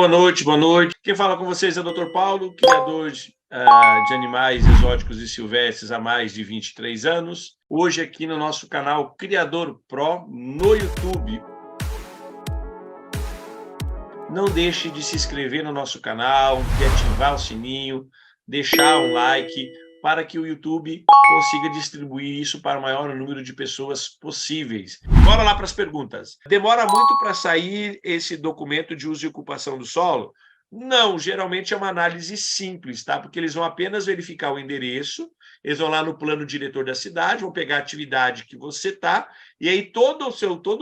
Boa noite, boa noite. Quem fala com vocês é o Dr. Paulo, criador de animais exóticos e silvestres há mais de 23 anos. Hoje aqui no nosso canal Criador Pro no YouTube. Não deixe de se inscrever no nosso canal, de ativar o sininho, deixar um like, para que o YouTube consiga distribuir isso para o maior número de pessoas possíveis. Bora lá para as perguntas. Demora muito para sair esse documento de uso e ocupação do solo? Não, geralmente é uma análise simples, tá? Porque eles vão apenas verificar o endereço, eles vão lá no plano diretor da cidade, vão pegar a atividade que você está, e aí todo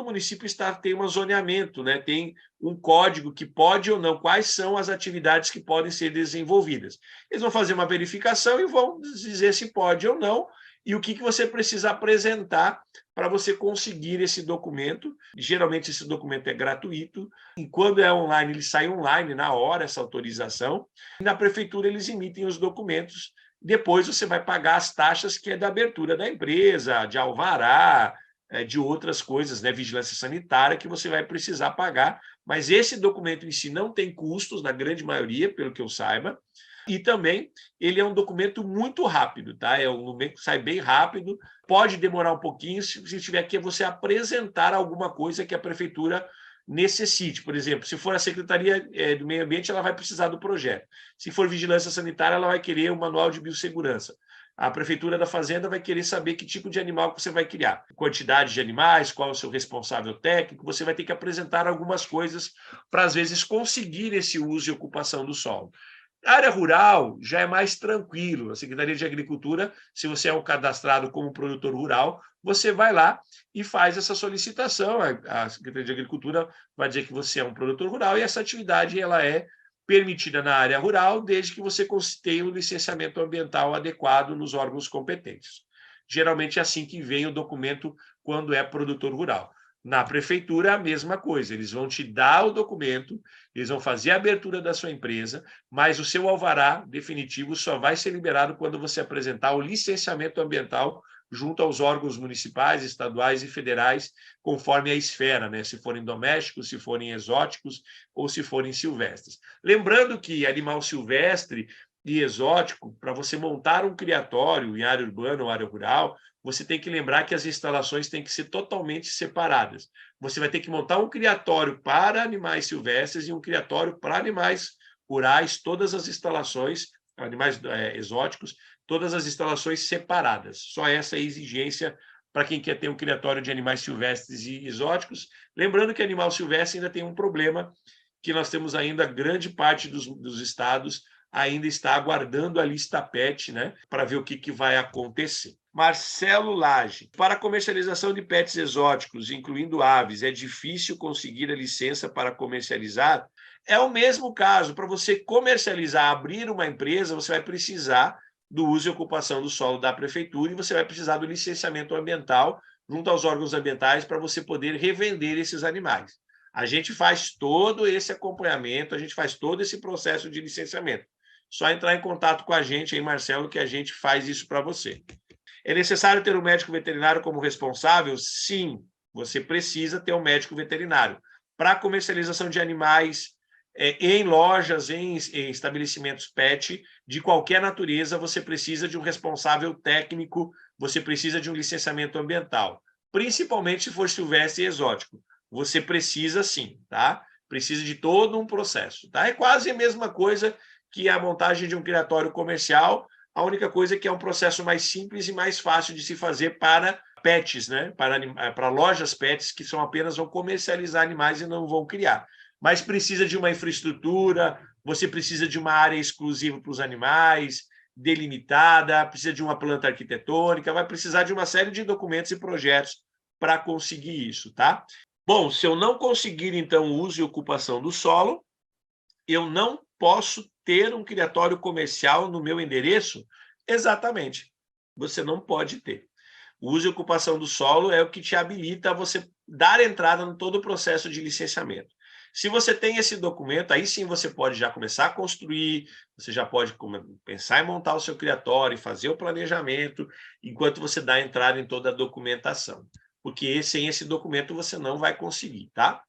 município tem um zoneamento, né? Tem um código que pode ou não, quais são as atividades que podem ser desenvolvidas. Eles vão fazer uma verificação e vão dizer se pode ou não, e o que você precisa apresentar para você conseguir esse documento. Geralmente esse documento é gratuito, e quando é online, ele sai online na hora, essa autorização, e na prefeitura eles emitem os documentos. Depois você vai pagar as taxas que é da abertura da empresa, de alvará, de outras coisas, né, vigilância sanitária, que você vai precisar pagar, mas esse documento em si não tem custos, na grande maioria, pelo que eu saiba, e também ele é um documento muito rápido, tá? É um documento que sai bem rápido, pode demorar um pouquinho se tiver que você apresentar alguma coisa que a prefeitura necessite. Por exemplo, se for a Secretaria do Meio Ambiente, ela vai precisar do projeto. Se for vigilância sanitária, ela vai querer o manual de biossegurança. A Prefeitura da Fazenda vai querer saber que tipo de animal que você vai criar, quantidade de animais, qual é o seu responsável técnico, você vai ter que apresentar algumas coisas para, às vezes, conseguir esse uso e ocupação do solo. A área rural já é mais tranquilo. A Secretaria de Agricultura, se você é um cadastrado como produtor rural, você vai lá e faz essa solicitação. A Secretaria de Agricultura vai dizer que você é um produtor rural e essa atividade ela é permitida na área rural, desde que você tenha o licenciamento ambiental adequado nos órgãos competentes. Geralmente é assim que vem o documento quando é produtor rural. Na prefeitura, a mesma coisa, eles vão te dar o documento, eles vão fazer a abertura da sua empresa, mas o seu alvará definitivo só vai ser liberado quando você apresentar o licenciamento ambiental junto aos órgãos municipais, estaduais e federais, conforme a esfera, né? Se forem domésticos, se forem exóticos ou se forem silvestres. Lembrando que animal silvestre e exótico, para você montar um criatório em área urbana ou área rural, você tem que lembrar que as instalações têm que ser totalmente separadas. Você vai ter que montar um criatório para animais silvestres e um criatório para animais rurais, todas as instalações, animais exóticos, todas as instalações separadas. Só essa é a exigência para quem quer ter um criatório de animais silvestres e exóticos. Lembrando que animal silvestre ainda tem um problema, que nós temos ainda grande parte dos estados ainda está aguardando a lista PET, né, para ver o que vai acontecer. Marcelo Lage. Para a comercialização de pets exóticos, incluindo aves, é difícil conseguir a licença para comercializar? É o mesmo caso. Para você comercializar, abrir uma empresa, você vai precisar do uso e ocupação do solo da prefeitura e você vai precisar do licenciamento ambiental junto aos órgãos ambientais para você poder revender esses animais. A gente faz todo esse acompanhamento, a gente faz todo esse processo de licenciamento. Só entrar em contato com a gente aí, Marcelo, que a gente faz isso para você. É necessário ter um médico veterinário como responsável? Sim, você precisa ter um médico veterinário. Para a comercialização de animais em lojas, em estabelecimentos pet, de qualquer natureza, você precisa de um responsável técnico, você precisa de um licenciamento ambiental. Principalmente se for silvestre e exótico. Você precisa sim, tá? Precisa de todo um processo, tá? É quase a mesma coisa que a montagem de um criatório comercial. A única coisa é que é um processo mais simples e mais fácil de se fazer para pets, né? Para lojas pets que são apenas vão comercializar animais e não vão criar. Mas precisa de uma infraestrutura, você precisa de uma área exclusiva para os animais, delimitada, precisa de uma planta arquitetônica, vai precisar de uma série de documentos e projetos para conseguir isso, tá? Bom, se eu não conseguir, então, o uso e ocupação do solo, eu não posso ter um criatório comercial no meu endereço? Exatamente. Você não pode ter. O uso e ocupação do solo é o que te habilita a você dar entrada em todo o processo de licenciamento. Se você tem esse documento, aí sim você pode já começar a construir, você já pode pensar em montar o seu criatório, fazer o planejamento, enquanto você dá entrada em toda a documentação. Porque sem esse documento você não vai conseguir, tá?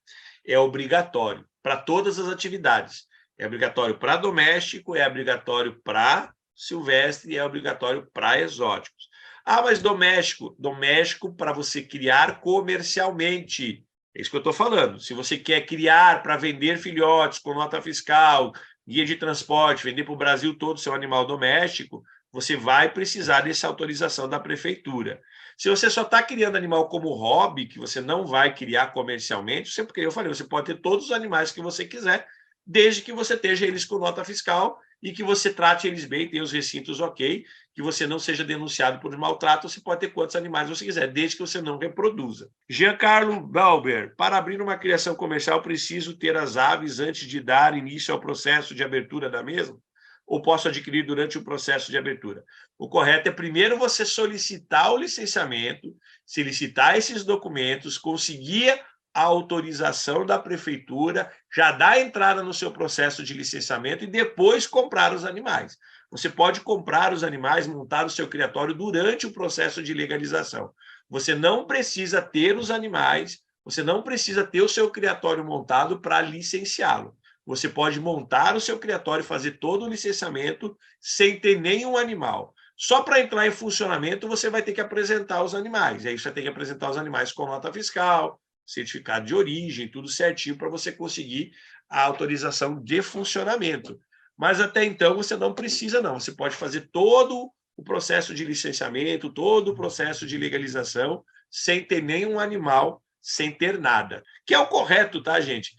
É obrigatório. para todas as atividades. É obrigatório para doméstico, é obrigatório para silvestre e é obrigatório para exóticos. Ah, mas doméstico para você criar comercialmente. É isso que eu estou falando. Se você quer criar para vender filhotes com nota fiscal, guia de transporte, vender para o Brasil todo seu animal doméstico, você vai precisar dessa autorização da prefeitura. Se você só está criando animal como hobby, que você não vai criar comercialmente, porque eu falei, você pode ter todos os animais que você quiser, desde que você esteja eles com nota fiscal e que você trate eles bem, tenha os recintos ok, que você não seja denunciado por maltrato, você pode ter quantos animais você quiser, desde que você não reproduza. Giancarlo Balber, para abrir uma criação comercial, preciso ter as aves antes de dar início ao processo de abertura da mesma? Ou posso adquirir durante o processo de abertura? O correto é primeiro você solicitar o licenciamento, solicitar esses documentos, conseguir a autorização da prefeitura, já dá entrada no seu processo de licenciamento e depois comprar os animais. Você pode comprar os animais, montar o seu criatório durante o processo de legalização. Você não precisa ter os animais, você não precisa ter o seu criatório montado para licenciá-lo. Você pode montar o seu criatório e fazer todo o licenciamento sem ter nenhum animal. Só para entrar em funcionamento, você vai ter que apresentar os animais. E aí você vai ter que apresentar os animais com nota fiscal, certificado de origem, tudo certinho para você conseguir a autorização de funcionamento. Mas até então você não precisa, não. Você pode fazer todo o processo de licenciamento, todo o processo de legalização, sem ter nenhum animal, sem ter nada. Que é o correto, tá, gente?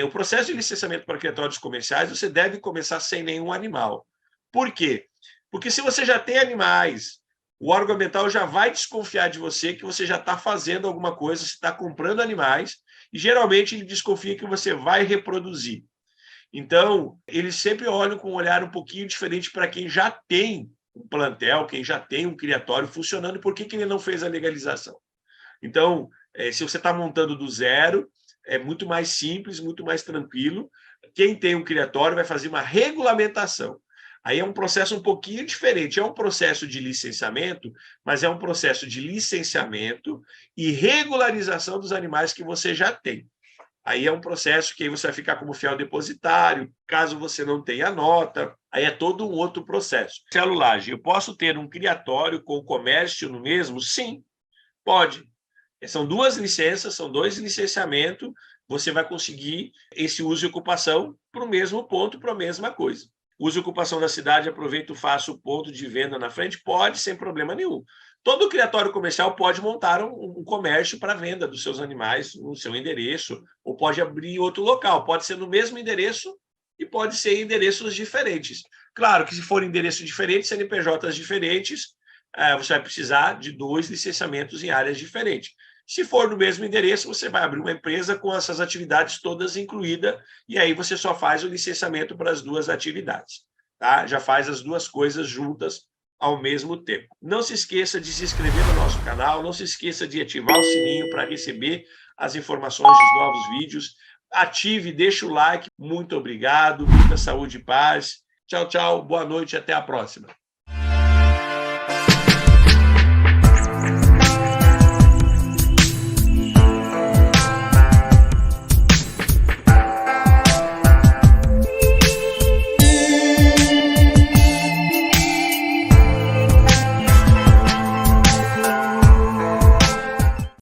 O processo de licenciamento para criatórios comerciais, você deve começar sem nenhum animal. Por quê? Porque se você já tem animais, o órgão ambiental já vai desconfiar de você que você já está fazendo alguma coisa, você está comprando animais, e geralmente ele desconfia que você vai reproduzir. Então, eles sempre olham com um olhar um pouquinho diferente para quem já tem um plantel, quem já tem um criatório funcionando, por que ele não fez a legalização? Então, se você está montando do zero, é muito mais simples, muito mais tranquilo. Quem tem um criatório vai fazer uma regulamentação. Aí é um processo um pouquinho diferente. É um processo de licenciamento, mas é um processo de licenciamento e regularização dos animais que você já tem. Aí é um processo que aí você vai ficar como fiel depositário, caso você não tenha nota, aí é todo um outro processo. Celulagem, eu posso ter um criatório com comércio no mesmo? Sim, pode. São duas licenças, são dois licenciamentos, você vai conseguir esse uso e ocupação para o mesmo ponto, para a mesma coisa. Uso e ocupação da cidade, aproveito, faço o ponto de venda na frente? Pode, sem problema nenhum. Todo criatório comercial pode montar um comércio para venda dos seus animais no seu endereço, ou pode abrir outro local, pode ser no mesmo endereço e pode ser em endereços diferentes. Claro que se for endereços diferentes, CNPJs diferentes, você vai precisar de 2 licenciamentos em áreas diferentes. Se for no mesmo endereço, você vai abrir uma empresa com essas atividades todas incluídas, e aí você só faz o licenciamento para as 2 atividades. Tá? Já faz as 2 coisas juntas ao mesmo tempo. Não se esqueça de se inscrever no nosso canal, não se esqueça de ativar o sininho para receber as informações dos novos vídeos. Ative, deixa o like. Muito obrigado, muita saúde e paz. Tchau, tchau, boa noite, até a próxima.